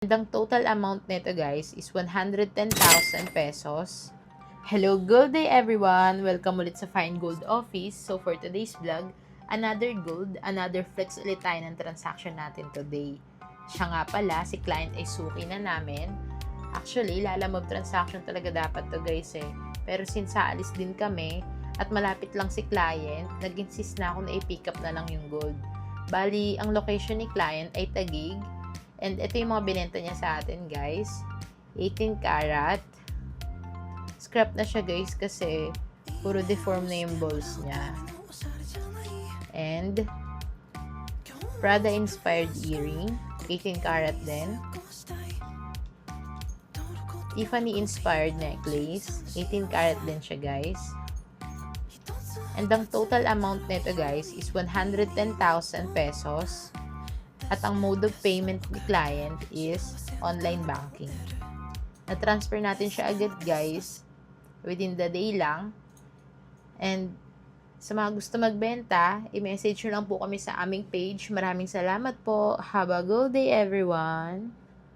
And ang total amount nito guys is 110,000 pesos. Hello, good day everyone! Welcome ulit sa Fine Gold Office. So for today's vlog, another gold, another flex ulit tayo ng transaction natin today. Siya nga pala, si client ay suki na namin. Actually, lalamove transaction talaga dapat to guys eh. Pero since aalis din kami at malapit lang si client, nag-insist na ako na i-pick up na lang yung gold. Bali, ang location ni client ay Taguig. And ito yung mga binenta niya sa atin guys. 18 karat. Scrap na siya guys kasi puro deform na yung balls niya. And Prada inspired earring. 18 karat din. Tiffany inspired necklace. 18 karat din siya guys. And ang total amount nito guys is 110,000 pesos. At ang mode of payment ni client is online banking. Na-transfer natin siya agad guys. Within the day lang. And sa mga gusto magbenta, i-message nyo lang po kami sa aming page. Maraming salamat po. Have a good day everyone!